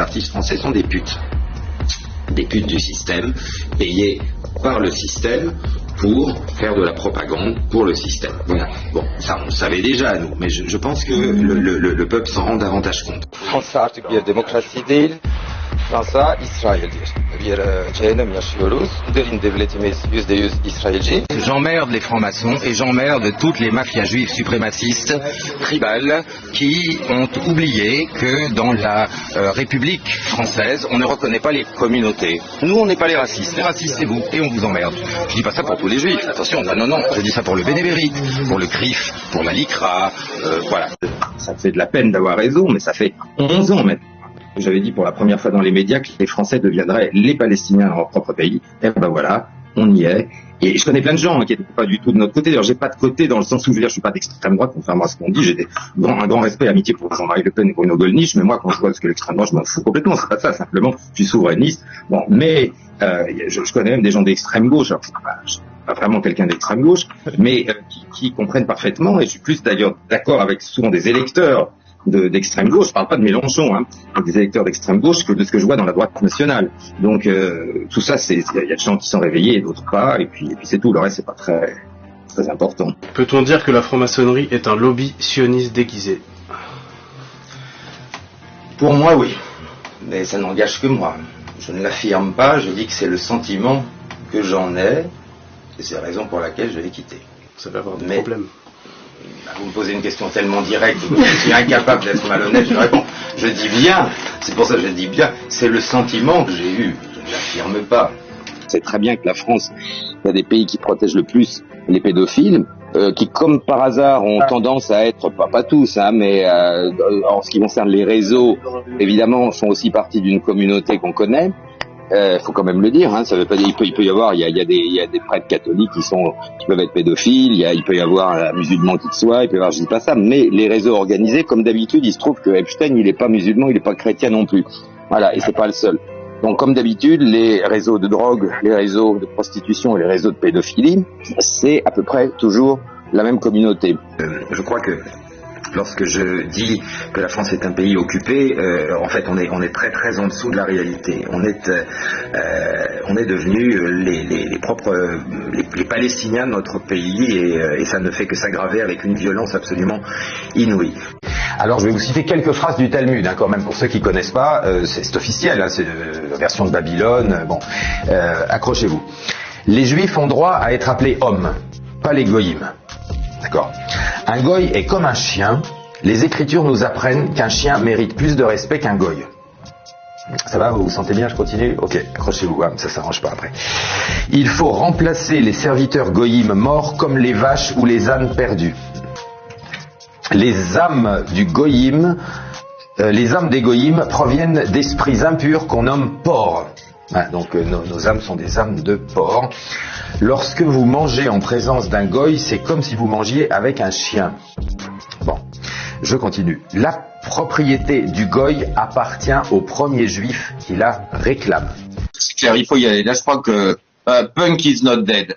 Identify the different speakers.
Speaker 1: artistes français sont des putes. Des putes du système, payées par le système pour faire de la propagande pour le système. Voilà. Bon, ça on le savait déjà nous, mais je pense que le peuple s'en rend davantage compte.
Speaker 2: Fransa artık bir demokrasi değil, Fransa İsrail'dir. Bir cehennem yaşıyoruz. Derin devletimiz %100 İsrailci.
Speaker 3: J'emmerde les francs-maçons et j'emmerde toutes les mafias juives suprémacistes tribales qui ont oublié que dans la République française, on ne reconnaît pas les communautés. Nous, on n'est pas les racistes. Les racistes, c'est vous et on vous emmerde. Je dis pas ça pour tous les juifs, attention, non, je dis ça pour le bénévérite, pour le CRIF, pour la LICRA, voilà.
Speaker 1: Ça fait de la peine d'avoir raison, mais ça fait 11 ans maintenant. J'avais dit pour la première fois dans les médias que les Français deviendraient les Palestiniens dans leur propre pays. Et ben voilà, on y est. Et je connais plein de gens qui n'étaient pas du tout de notre côté. D'ailleurs, j'ai pas de côté dans le sens où je veux dire, je suis pas d'extrême droite, contrairement à ce qu'on dit. J'ai un grand respect et amitié pour Jean-Marie Le Pen et Bruno Gollnisch, mais moi, quand je vois ce que l'extrême droite, je m'en fous complètement. C'est pas ça, simplement, je suis souverainiste. Bon, mais je connais même des gens d'extrême gauche. Alors, pas vraiment quelqu'un d'extrême gauche, mais qui comprennent parfaitement. Et je suis plus d'ailleurs d'accord avec souvent des électeurs d'extrême gauche, je parle pas de Mélenchon, hein, des électeurs d'extrême gauche, que de ce que je vois dans la droite nationale. Donc tout ça, il y a des gens qui sont réveillés et d'autres pas, et puis c'est tout. Le reste, c'est pas très important.
Speaker 4: Peut-on dire que la franc-maçonnerie est un lobby sioniste déguisé?
Speaker 1: Pour moi, oui, mais ça n'engage que moi. Je ne l'affirme pas, je dis que c'est le sentiment que j'en ai, et c'est la raison pour laquelle je l'ai quitté.
Speaker 4: Ça va avoir des problèmes.
Speaker 1: Vous me posez une question tellement directe, je suis incapable d'être malhonnête, je réponds. Je dis bien, c'est pour ça que je dis bien, c'est le sentiment que j'ai eu, je ne l'affirme pas. C'est très bien que la France, il y a des pays qui protègent le plus les pédophiles, qui comme par hasard ont tendance à être, pas tous, hein, mais en ce qui concerne les réseaux, évidemment, font aussi partie d'une communauté qu'on connaît. Faut quand même le dire, hein, ça veut pas dire, il peut y avoir, il y a des prêtres catholiques qui peuvent être pédophiles, il peut y avoir un musulman qui soit, il peut y avoir, je dis pas ça, mais les réseaux organisés, comme d'habitude, il se trouve que Epstein, il est pas musulman, il est pas chrétien non plus. Voilà, et c'est pas le seul. Donc, comme d'habitude, les réseaux de drogue, les réseaux de prostitution et les réseaux de pédophilie, c'est à peu près toujours la même communauté. Je crois que lorsque je dis que la France est un pays occupé, en fait, on est très très en dessous de la réalité. On est devenus les Palestiniens de notre pays et ça ne fait que s'aggraver avec une violence absolument inouïe.
Speaker 3: Alors je vais vous citer quelques phrases du Talmud, hein, quand même, pour ceux qui connaissent pas, c'est officiel, hein, c'est la version de Babylone, bon, accrochez-vous. Les Juifs ont droit à être appelés hommes, pas les goïms. D'accord. Un goy est comme un chien. Les Écritures nous apprennent qu'un chien mérite plus de respect qu'un goy. Ça va, vous vous sentez bien, je continue? Ok, accrochez-vous, ça s'arrange pas après. Il faut remplacer les serviteurs goyim morts comme les vaches ou les ânes perdus. Les âmes des goyim proviennent d'esprits impurs qu'on nomme porcs. Ah, donc nos âmes sont des âmes de porc. Lorsque vous mangez en présence d'un goy, c'est comme si vous mangiez avec un chien. Bon, je continue. La propriété du goy appartient au premier juif qui la réclame.
Speaker 2: C'est clair, il faut y aller. Là, je crois que Punk is not dead.